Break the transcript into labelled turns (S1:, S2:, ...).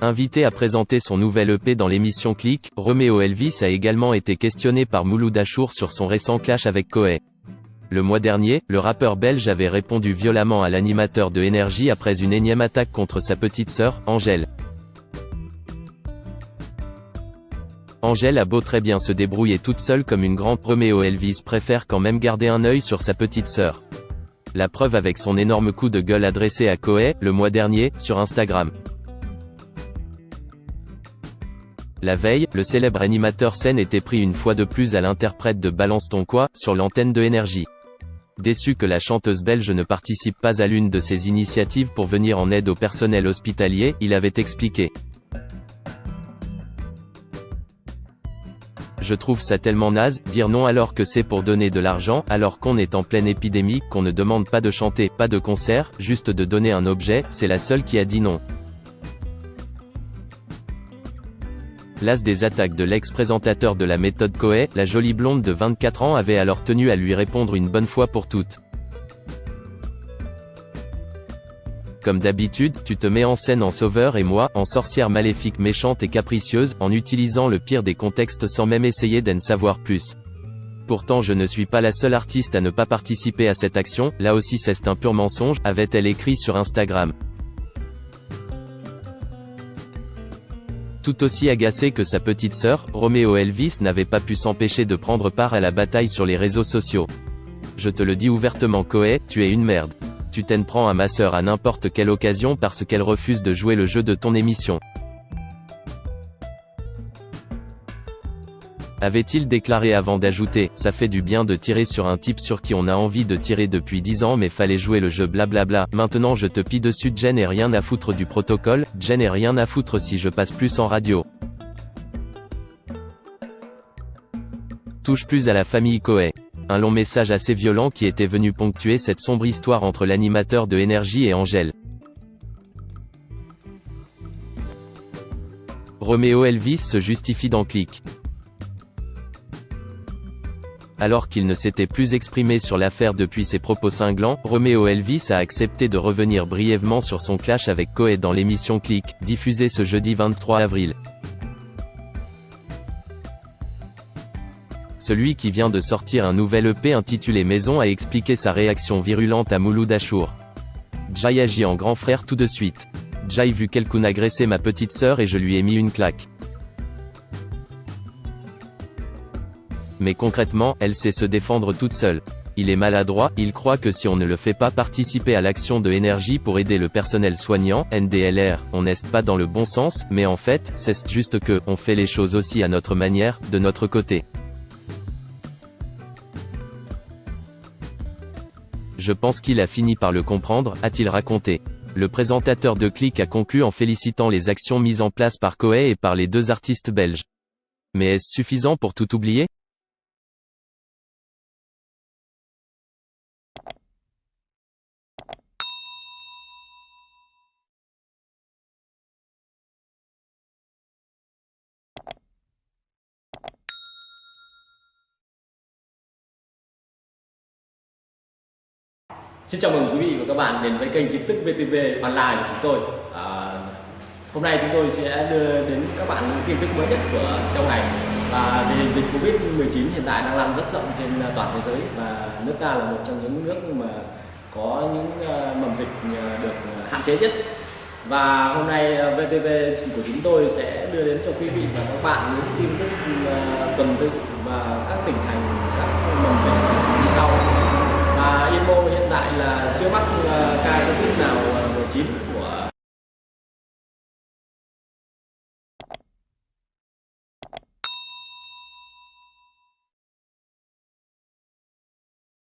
S1: Invité à présenter son nouvel EP dans l'émission Click, Romeo Elvis a également été questionné par Mouloud Achour sur son récent clash avec Koé. Le mois dernier, le rappeur belge avait répondu violemment à l'animateur de Énergie après une énième attaque contre sa petite sœur, Angèle. Angèle a beau très bien se débrouiller toute seule comme une grande, Romeo Elvis préfère quand même garder un œil sur sa petite sœur. La preuve avec son énorme coup de gueule adressé à Koé, le mois dernier, sur Instagram. La veille, le célèbre animateur scène était pris une fois de plus à l'interprète de Balance ton quoi, sur l'antenne de Énergie. Déçu que la chanteuse belge ne participe pas à l'une de ses initiatives pour venir en aide au personnel hospitalier, il avait expliqué. Je trouve ça tellement naze, dire non alors que c'est pour donner de l'argent, alors qu'on est en pleine épidémie, qu'on ne demande pas de chanter, pas de concert, juste de donner un objet, c'est la seule qui a dit non. Las des attaques de l'ex-présentateur de la méthode Koé, la jolie blonde de 24 ans avait alors tenu à lui répondre une bonne fois pour toutes. Comme d'habitude, tu te mets en scène en sauveur et moi, en sorcière maléfique méchante et capricieuse, en utilisant le pire des contextes sans même essayer d'en savoir plus. Pourtant je ne suis pas la seule artiste à ne pas participer à cette action, là aussi c'est un pur mensonge, avait-elle écrit sur Instagram. Tout aussi agacé que sa petite sœur, Romeo Elvis n'avait pas pu s'empêcher de prendre part à la bataille sur les réseaux sociaux. Je te le dis ouvertement Koé, tu es une merde. Tu t'en prends à ma sœur à n'importe quelle occasion parce qu'elle refuse de jouer le jeu de ton émission. Avait-il déclaré avant d'ajouter, ça fait du bien de tirer sur un type sur qui on a envie de tirer depuis 10 ans mais fallait jouer le jeu blablabla, maintenant je te pille dessus Jen et rien à foutre du protocole, Jen et rien à foutre si je passe plus en radio. Touche plus à la famille Koé. Un long message assez violent qui était venu ponctuer cette sombre histoire entre l'animateur de Énergie et Angèle. Romeo Elvis se justifie dans Click. Alors qu'il ne s'était plus exprimé sur l'affaire depuis ses propos cinglants, Romeo Elvis a accepté de revenir brièvement sur son clash avec Koé dans l'émission Click, diffusée ce jeudi 23 avril. Celui qui vient de sortir un nouvel EP intitulé Maison a expliqué sa réaction virulente à Mouloud Achour. Jai agit en grand frère tout de suite. Jai vu quelqu'un agresser ma petite sœur et je lui ai mis une claque. Mais concrètement, elle sait se défendre toute seule. Il est maladroit, il croit que si on ne le fait pas participer à l'action de Énergie pour aider le personnel soignant, NDLR, on n'est pas dans le bon sens, mais en fait, c'est juste que, on fait les choses aussi à notre manière, de notre côté. Je pense qu'il a fini par le comprendre, a-t-il raconté. Le présentateur de Click a conclu en félicitant les actions mises en place par Koé et par les deux artistes belges. Mais est-ce suffisant pour tout oublier ?
S2: Xin chào mừng quý vị và các bạn đến với kênh tin tức VTV Online của chúng tôi. Hôm nay chúng tôi sẽ đưa đến các bạn những tin tức mới nhất của trong ngày. Và tình hình dịch Covid-19 hiện tại đang lan rất rộng trên toàn thế giới và nước ta là một trong những nước mà có những mầm dịch được hạn chế nhất. Và hôm nay VTV của chúng tôi sẽ đưa đến cho quý vị và các bạn những tin tức tuần tự và các tỉnh thành, các mầm dịch như sau. Yên Mô hiện tại là chưa mắc ca Covid nào 19